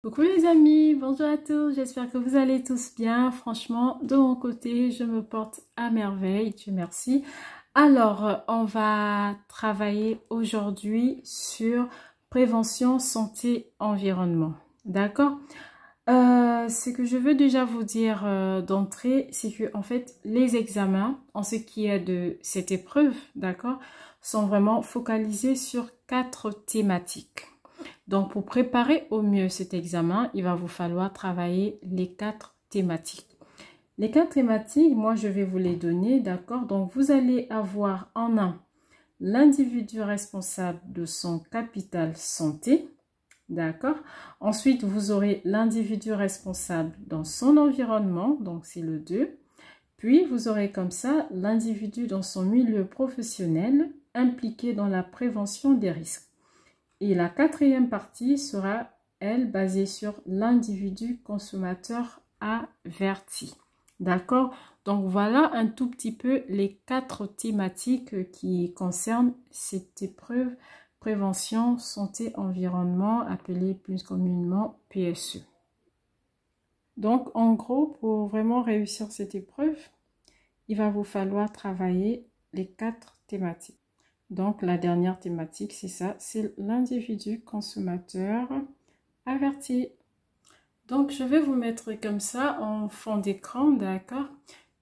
Coucou les amis, bonjour à tous, j'espère que vous allez tous bien. Franchement, de mon côté, je me porte à merveille, Dieu merci. Alors, on va travailler aujourd'hui sur prévention, santé, environnement. D'accord? Ce que je veux déjà vous dire d'entrée, c'est que en fait, les examens, en ce qui est de cette épreuve, d'accord, sont vraiment focalisés sur 4 thématiques. Donc, pour préparer au mieux cet examen, il va vous falloir travailler les 4 thématiques. Les 4 thématiques, moi, je vais vous les donner, d'accord? Donc, vous allez avoir en un l'individu responsable de son capital santé, d'accord? Ensuite, vous aurez l'individu responsable dans son environnement, donc c'est le 2. Puis, vous aurez comme ça l'individu dans son milieu professionnel impliqué dans la prévention des risques. Et la quatrième partie sera, elle, basée sur l'individu consommateur averti. D'accord? Donc, voilà un tout petit peu les 4 thématiques qui concernent cette épreuve prévention, santé, environnement, appelée plus communément PSE. Donc, en gros, pour vraiment réussir cette épreuve, il va vous falloir travailler les 4 thématiques. Donc, la dernière thématique, c'est ça, c'est l'individu consommateur averti. Donc, je vais vous mettre comme ça en fond d'écran, d'accord,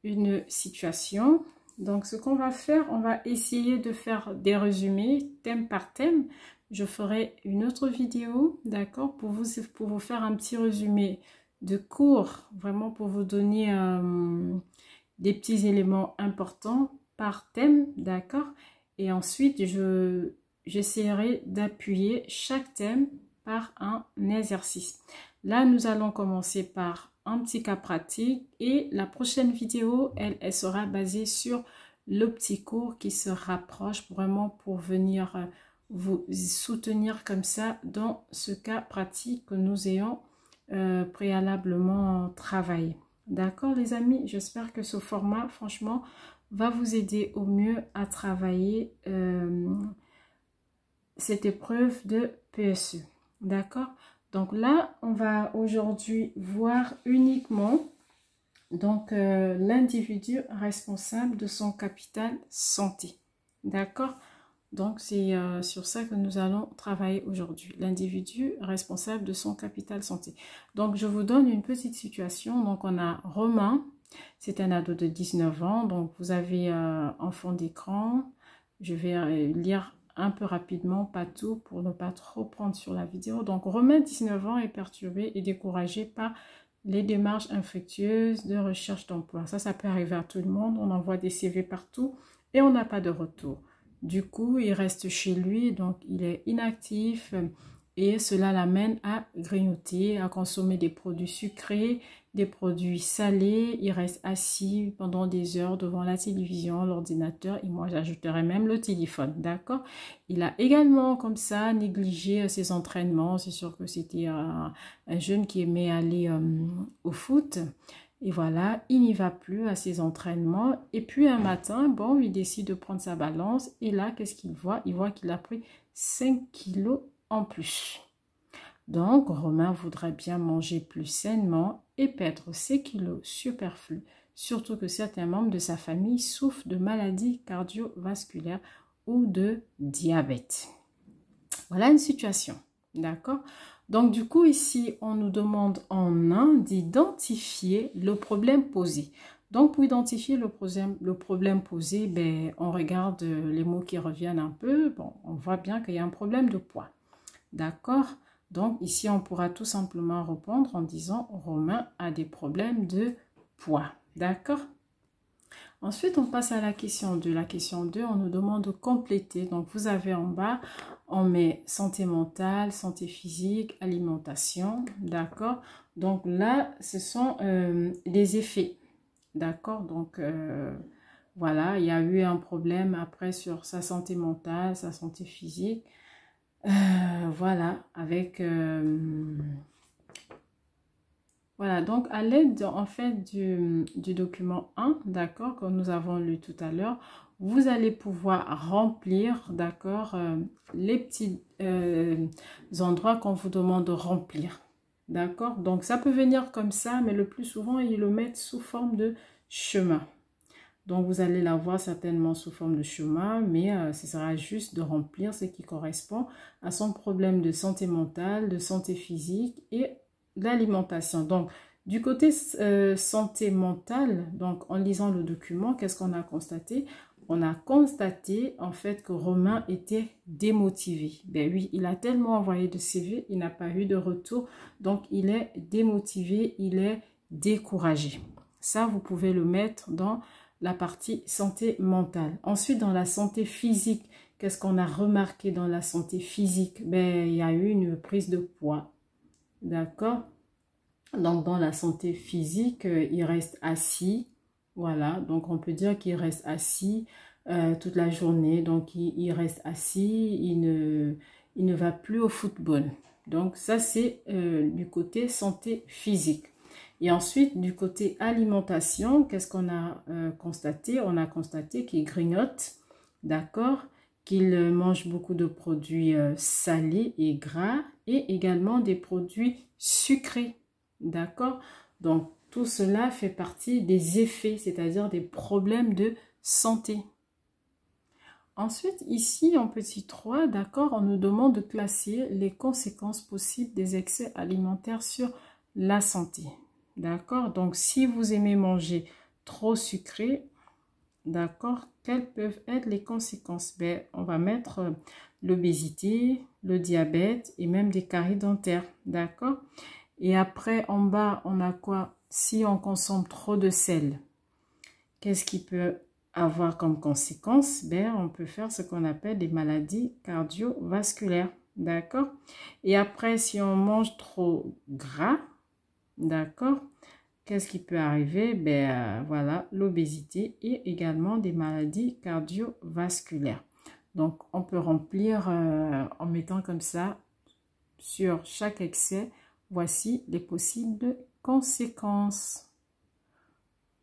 une situation. Donc, ce qu'on va faire, on va essayer de faire des résumés thème par thème. Je ferai une autre vidéo, d'accord, pour vous faire un petit résumé de cours, vraiment pour vous donner des petits éléments importants par thème, d'accord. Et ensuite, j'essaierai d'appuyer chaque thème par un exercice. Là, nous allons commencer par un petit cas pratique et la prochaine vidéo, elle sera basée sur le petit cours qui se rapproche vraiment pour venir vous soutenir comme ça dans ce cas pratique que nous ayons préalablement travaillé. D'accord, les amis? J'espère que ce format, franchement, va vous aider au mieux à travailler cette épreuve de PSE. D'accord? Donc là, on va aujourd'hui voir uniquement donc l'individu responsable de son capital santé. D'accord? Donc c'est sur ça que nous allons travailler aujourd'hui. L'individu responsable de son capital santé. Donc je vous donne une petite situation. Donc on a Romain. C'est un ado de 19 ans, donc vous avez en fond d'écran. Je vais lire un peu rapidement, pas tout, pour ne pas trop prendre sur la vidéo. Donc, Romain, 19 ans, est perturbé et découragé par les démarches infructueuses de recherche d'emploi. Ça peut arriver à tout le monde. On envoie des CV partout et on n'a pas de retour. Du coup, il reste chez lui, donc il est inactif et cela l'amène à grignoter, à consommer des produits sucrés, des produits salés. Il reste assis pendant des heures devant la télévision, l'ordinateur et moi j'ajouterais même le téléphone, d'accord? Il a également comme ça négligé ses entraînements. C'est sûr que c'était un jeune qui aimait aller au foot. Et voilà, il n'y va plus à ses entraînements. Et puis un matin, bon, il décide de prendre sa balance. Et là, qu'est-ce qu'il voit? Il voit qu'il a pris 5 kilos en plus. Donc, Romain voudrait bien manger plus sainement et perdre ses kilos superflus, surtout que certains membres de sa famille souffrent de maladies cardiovasculaires ou de diabète. Voilà une situation, d'accord? Donc, du coup, ici, on nous demande en un d'identifier le problème posé. Donc, pour identifier le problème posé, ben, on regarde les mots qui reviennent un peu. Bon, on voit bien qu'il y a un problème de poids, d'accord? Donc, ici, on pourra tout simplement répondre en disant « Romain a des problèmes de poids ». D'accord? Ensuite, on passe à la question 2. La question 2, on nous demande de compléter. Donc, vous avez en bas, on met santé mentale, santé physique, alimentation. D'accord? Donc là, ce sont les effets. D'accord? Donc, voilà, il y a eu un problème après sur sa santé mentale, sa santé physique. Voilà, avec... voilà, donc à l'aide en fait du document 1, d'accord, que nous avons lu tout à l'heure, vous allez pouvoir remplir, d'accord, les petits endroits qu'on vous demande de remplir. D'accord? Donc, ça peut venir comme ça, mais le plus souvent, ils le mettent sous forme de chemin. Donc, vous allez l'avoir certainement sous forme de chemin, mais ce sera juste de remplir ce qui correspond à son problème de santé mentale, de santé physique et d'alimentation. Donc, du côté santé mentale, donc en lisant le document, qu'est-ce qu'on a constaté? On a constaté en fait que Romain était démotivé. Ben oui, il a tellement envoyé de CV, il n'a pas eu de retour, donc il est démotivé, il est découragé. Ça, vous pouvez le mettre dans la partie santé mentale. Ensuite, dans la santé physique, qu'est-ce qu'on a remarqué dans la santé physique? Ben, il y a eu une prise de poids. D'accord? Donc, dans la santé physique, il reste assis. Voilà, donc on peut dire qu'il reste assis toute la journée. Donc, il reste assis, il ne va plus au football. Donc, ça, c'est du côté santé physique. Et ensuite, du côté alimentation, qu'est-ce qu'on a constaté? On a constaté qu'il grignote, d'accord? Qu'il mange beaucoup de produits salés et gras et également des produits sucrés, d'accord? Donc, tout cela fait partie des effets, c'est-à-dire des problèmes de santé. Ensuite, ici, en petit 3, d'accord, on nous demande de classer les conséquences possibles des excès alimentaires sur la santé. D'accord? Donc, si vous aimez manger trop sucré, d'accord, quelles peuvent être les conséquences? Ben, on va mettre l'obésité, le diabète et même des caries dentaires. D'accord? Et après, en bas, on a quoi? Si on consomme trop de sel, qu'est-ce qui peut avoir comme conséquence? Ben, on peut faire ce qu'on appelle des maladies cardiovasculaires. D'accord? Et après, si on mange trop gras, d'accord? Qu'est-ce qui peut arriver? Ben, voilà, l'obésité et également des maladies cardiovasculaires. Donc, on peut remplir en mettant comme ça sur chaque excès. Voici les possibles conséquences.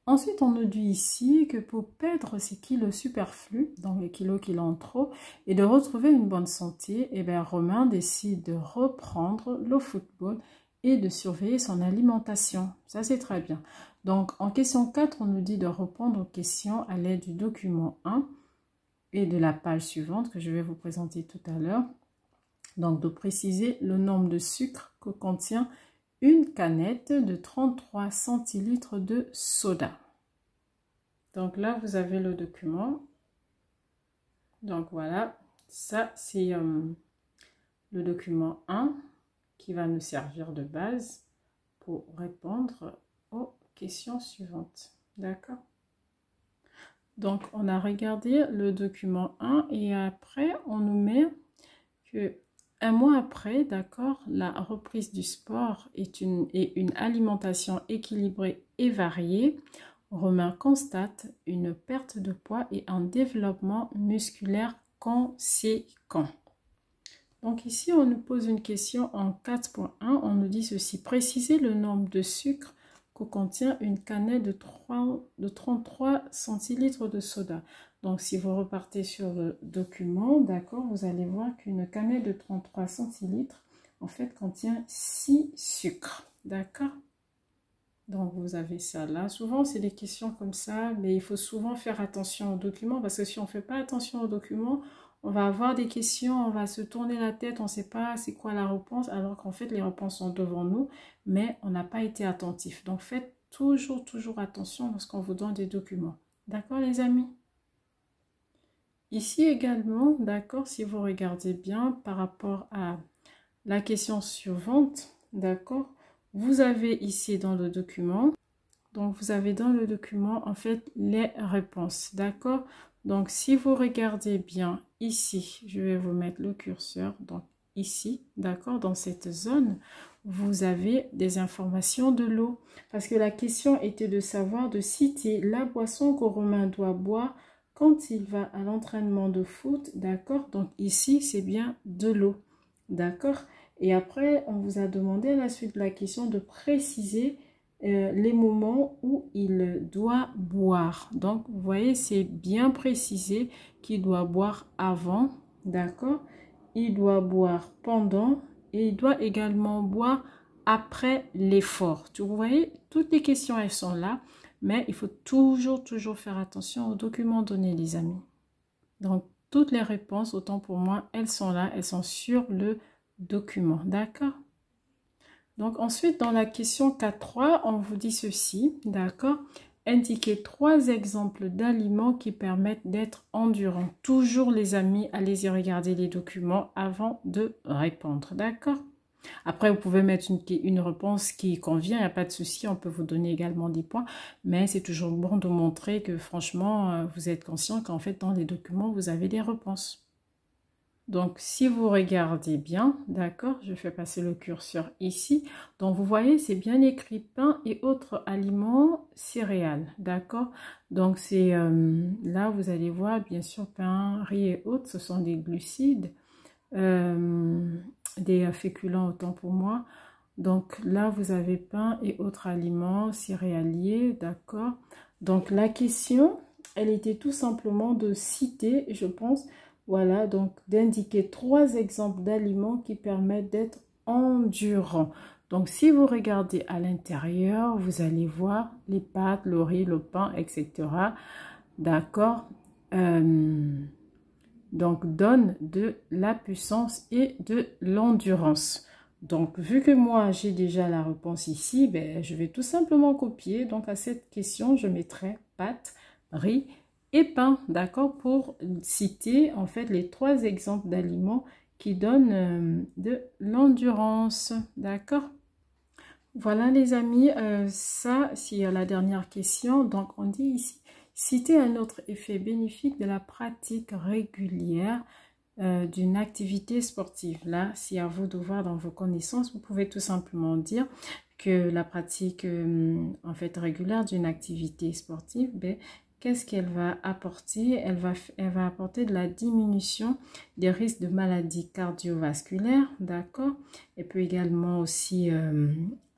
Ensuite, on nous dit ici que pour perdre ces kilos superflus, donc les kilos qu'il a en trop, et de retrouver une bonne santé, eh bien, Romain décide de reprendre le football et de surveiller son alimentation. Ça, c'est très bien. Donc, en question 4, on nous dit de répondre aux questions à l'aide du document 1 et de la page suivante que je vais vous présenter tout à l'heure. Donc, de préciser le nombre de sucre que contient une canette de 33 centilitres de soda. Donc là, vous avez le document. Donc voilà, ça c'est le document 1 qui va nous servir de base pour répondre aux questions suivantes. D'accord? Donc, on a regardé le document 1 et après, on nous met que un mois après, d'accord, la reprise du sport et une alimentation équilibrée et variée, Romain constate une perte de poids et un développement musculaire conséquent. Donc ici, on nous pose une question en 4.1. On nous dit ceci: préciser le nombre de sucre que contient une canette de 33 centilitres de soda. Donc, si vous repartez sur le document, d'accord, vous allez voir qu'une canette de 33 centilitres, en fait, contient 6 sucres, d'accord? Donc, vous avez ça là. Souvent, c'est des questions comme ça, mais il faut souvent faire attention aux documents, parce que si on ne fait pas attention aux documents, on va avoir des questions, on va se tourner la tête, on ne sait pas c'est quoi la réponse, alors qu'en fait, les réponses sont devant nous, mais on n'a pas été attentif. Donc, faites toujours attention lorsqu'on vous donne des documents. D'accord, les amis? Ici également, d'accord, si vous regardez bien par rapport à la question suivante, d'accord, vous avez ici dans le document, donc vous avez dans le document en fait les réponses, d'accord. Donc si vous regardez bien ici, je vais vous mettre le curseur, donc ici, d'accord, dans cette zone, vous avez des informations de l'eau, parce que la question était de savoir, de citer la boisson que Romain doit boire quand il va à l'entraînement de foot, d'accord? Donc ici, c'est bien de l'eau, d'accord? Et après, on vous a demandé à la suite de la question de préciser les moments où il doit boire. Donc, vous voyez, c'est bien précisé qu'il doit boire avant, d'accord? Il doit boire pendant et il doit également boire après l'effort. Vous voyez, toutes les questions, elles sont là, mais il faut toujours faire attention aux documents donnés, les amis. Donc, toutes les réponses, autant pour moi, elles sont là, elles sont sur le document, d'accord? Donc, ensuite, dans la question 4.3, on vous dit ceci, d'accord? Indiquez 3 exemples d'aliments qui permettent d'être endurants. Toujours, les amis, allez-y regarder les documents avant de répondre, d'accord? Après, vous pouvez mettre une réponse qui convient, il n'y a pas de souci, on peut vous donner également des points, mais c'est toujours bon de montrer que franchement, vous êtes conscient qu'en fait, dans les documents, vous avez des réponses. Donc, si vous regardez bien, d'accord, je fais passer le curseur ici. Donc, vous voyez, c'est bien écrit pain et autres aliments céréales, d'accord? Donc, c'est là, vous allez voir, bien sûr, pain, riz et autres, ce sont des glucides, des féculents autant pour moi. Donc, là, vous avez pain et autres aliments céréaliers, d'accord? Donc, la question, elle était tout simplement de citer, je pense, voilà, donc d'indiquer 3 exemples d'aliments qui permettent d'être endurants. Donc, si vous regardez à l'intérieur, vous allez voir les pâtes, le riz, le pain, etc. D'accord? Donc, donne de la puissance et de l'endurance. Donc, vu que moi, j'ai déjà la réponse ici, ben, je vais tout simplement copier. Donc, à cette question, je mettrai pâtes, riz et pain, d'accord, pour citer en fait les 3 exemples d'aliments qui donnent de l'endurance, d'accord. Voilà les amis, ça c'est la dernière question. Donc on dit ici, citer un autre effet bénéfique de la pratique régulière d'une activité sportive. Là, c'est à vous de voir dans vos connaissances, vous pouvez tout simplement dire que la pratique en fait régulière d'une activité sportive, ben, qu'est-ce qu'elle va apporter? Elle va apporter de la diminution des risques de maladies cardiovasculaires, d'accord? Elle peut également aussi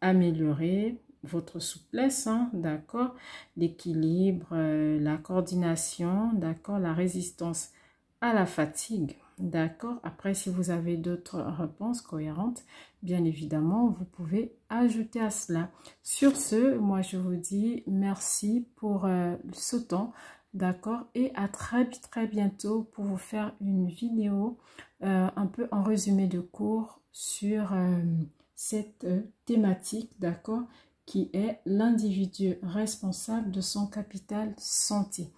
améliorer votre souplesse, hein, d'accord? L'équilibre, la coordination, d'accord? La résistance à la fatigue, d'accord? Après, si vous avez d'autres réponses cohérentes, bien évidemment, vous pouvez ajouter à cela. Sur ce, moi, je vous dis merci pour ce temps, d'accord? Et à très bientôt pour vous faire une vidéo un peu en résumé de cours sur cette thématique, d'accord? Qui est l'individu responsable de son capital santé.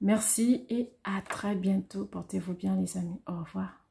Merci et à très bientôt. Portez-vous bien les amis. Au revoir.